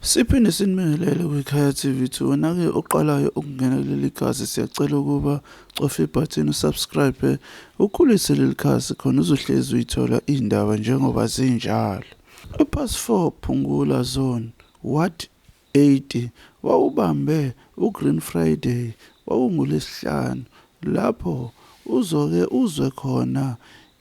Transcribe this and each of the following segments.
Siphinde sinibingelele kwikhaya TV2 wena-ke oqalayo ukungena kuleli khasi siyacela ukuba cofa ibhathini usubscribe ukhulise leli khasi khona uzohlezi uyithola iy'ndaba njengoba zinjalo. UPASS4 Phungula Zone Ward 80 wawubambe uGreen Friday wawunguLwesihlanu lapho uzoke uzwe khona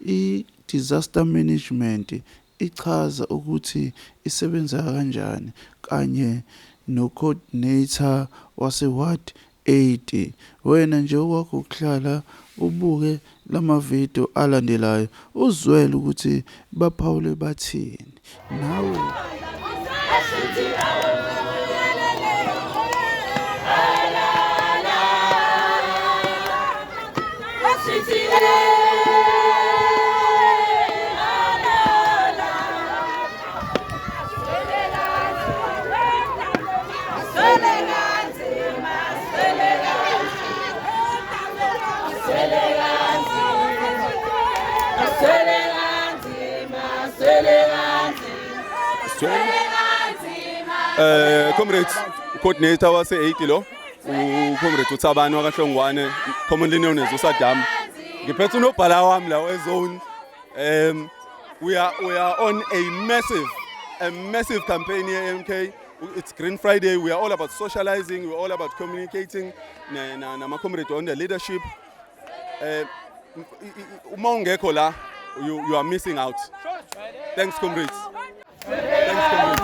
i-disaster management ichaza ukuthi isebenza kanjani kanye no-coordinator wase-Ward 80. Wena nje okwakho ukuhlala ubuke lama-video alandelayo uzwele ukuthi baphawule bathini. Nawe comrades, coordinator wase-80 lo, comrade uThabani wakaHlongwane, commonly known as uSaddam. Ngiphethe unobhala wami la wezone. We are on a massive campaign here, MK. It's Green Friday. We are all about socializing. We're all about communicating. Na comrade on the leadership. Uma ungekho la, you are missing out. Thanks, comrades. Thanks, comrades.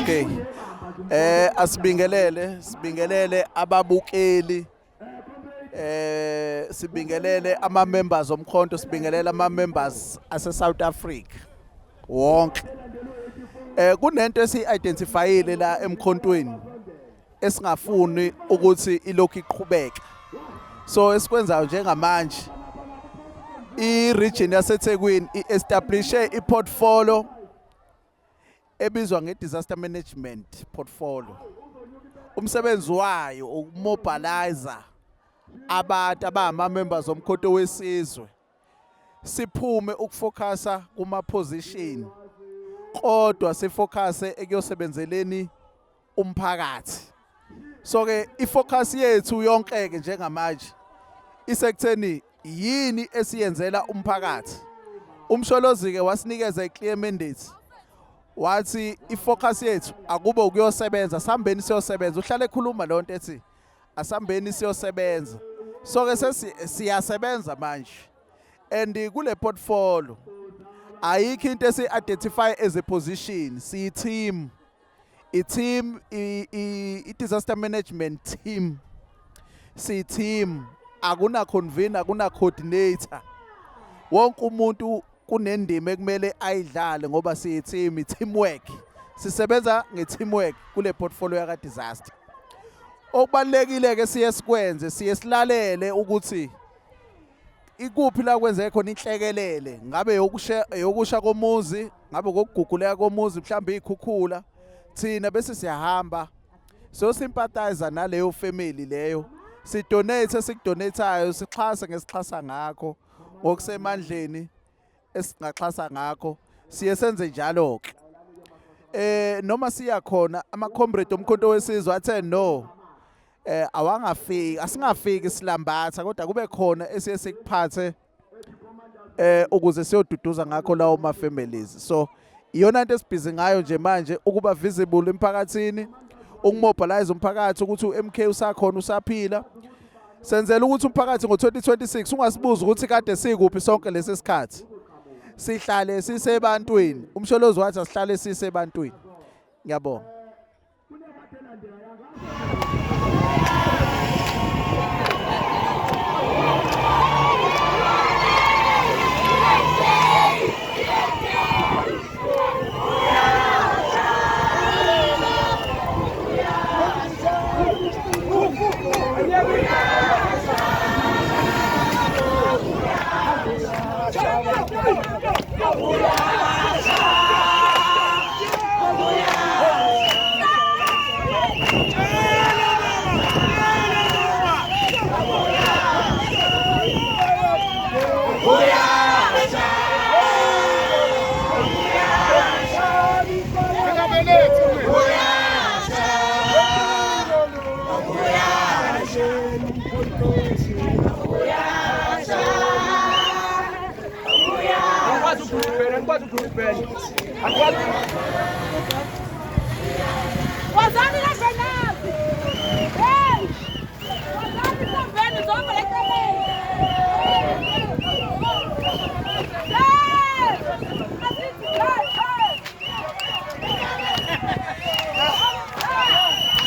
Okay. Sibingelele ababukeli. Sibingelele ama-members omkhonto, sibingelele ama-members ase-South Africa. Wonke. Kunento esi-identifyile la emkhontweni esingafuni ukuthi ilokhu iqhubeka. So esikwenzayo njengamanje i-region yaseThekwini i-establishe i-portfolio ebizwa nge-disaster management portfolio. Umsebenzi wayo ukumobilizer abantu abama-members omkhonto wesizwe siphume ukufocusa kuma-position kodwa sifocuse ekuyosebenzeleni umphakathi. So ke ifocus yethu yonke ke njengamanje isekutheni yini esiyenzela umphakathi. Umsholozi ke wasinikeza i-clear mandate wathi ifocus yethu akube ukuyosebenza, sihambeni siyosebenza. Uhlale ekhuluma lonto ethi asihambeni siyosebenza. So ke siyasebenza manje and kule portfolio ayikho into esi-identify as a position, siyi-team. I-team, i-disaster management team, siyi-team, akuna-convener, akuna-coordinator. Wonke umuntu kunendima ekumele ayidlale ngoba siyi-team, i-teamwork. Sisebenza nge-teamwork kule portfolio yaka-disaster. Okubalulekile-ke siye sikwenze, siye silalele ukuthi ikuphi la kwenzeke khona inhlekelele, ngabe yokusha komuzi, ngabe kokuguguleka komuzi, mhlawumbe iy'khukhula. Thina bese siyahamba so sympathize naleyo family leyo, sidonate esikudonatayo, sixhase ngesixhasa ngakho, ngokusemandleni esingaxhasa ngakho siye senze njalo ke. Noma siya khona ama-comrade omkhonto wesizwe athe no, awangafiki, asingafiki silambatha kodwa kube khona esiye sikuphathe ukuze siyoduduza ngakho lawo ma-families. So iyona into esibhizi ngayo nje manje ukuba visible emphakathini, ukumobilize umphakathi ukuthi uMK usakhona usaphila. Senzela ukuthi umphakathi ngo-2026 ungasibuza ukuthi kade sikuphi sonke lesi sikhathi. Sihlale sisebantwini. Umsholozi wathi asihlale sisebantwini. Ngiyabonga. Yeah.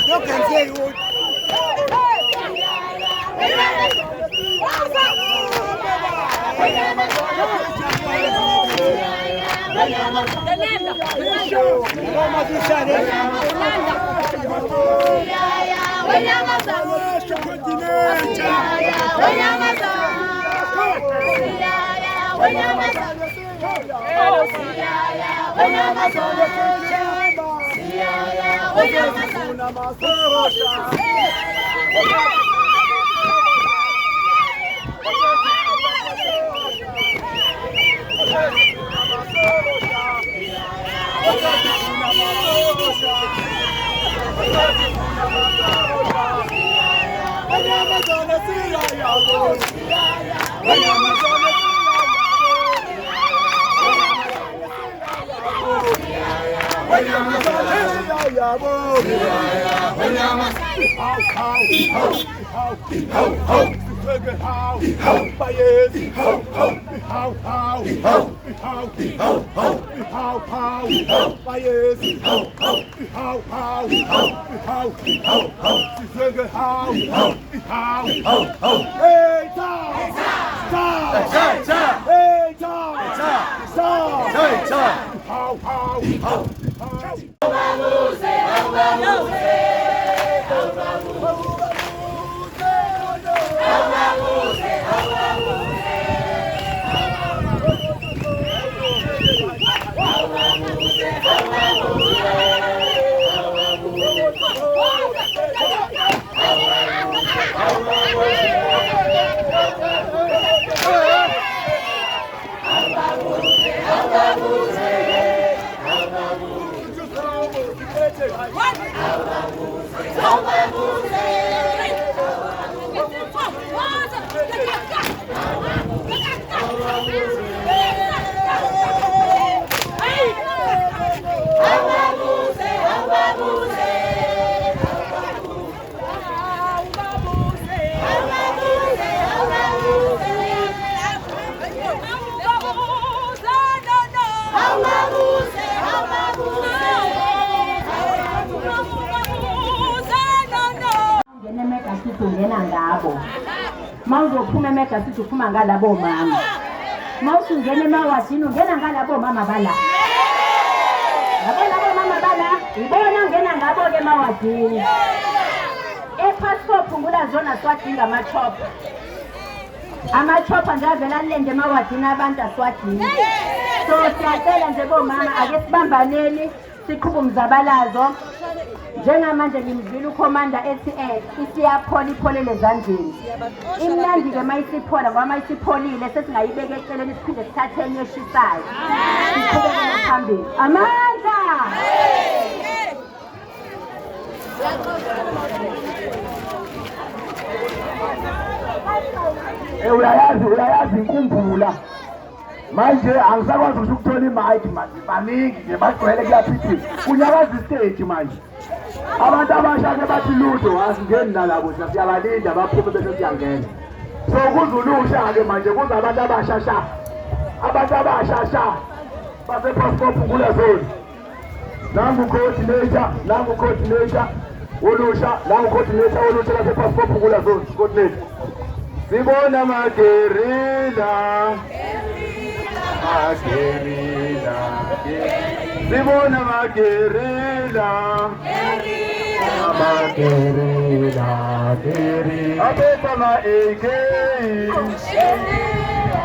You can say you would. Mawuzophuma emegasithi uphuma ngalabo mama. Mawusungena emawadini ungena ngalabo mama bala. Labo mama bala, ibona ungena ngabo ke emawadini. PASS4PHUNGULA zona siwadinga ama-chopper. Ama-chopper nje avela alende emawadini abantu asiwadingi. So siyacela nje bomama ake sibambaneni siqhube umzabalazo. Njengamanje ngimzwile ukhomanda ethi isiyaphola ipholele ezandleni. Imnandi ke mayisiphola ngoba mayisipholile sesingayibeka eceleni siphinde sithathe enye eshisayo. Siqhubekele phambili. Amandla! Uyayazi inkumbula. Manje angisakwazi ukuthola imike manje baningi nje bagcwele kuyaphithi. Unyakaza istage manje. Abantu abasha ke bathi lutho asingeni nalabo siyabalinda baphume bese siyangena. So kuzulusha ke manje kuza abantu abashasha. Abantu abashasha base PASS4PHUNGULA zone. Nangu coordinator ulusha, nangu coordinator ulusha base PASS4PHUNGULA zone. Coordinator. Sibona magerila. Sibona magerila. Magerila. Abeta ma AK.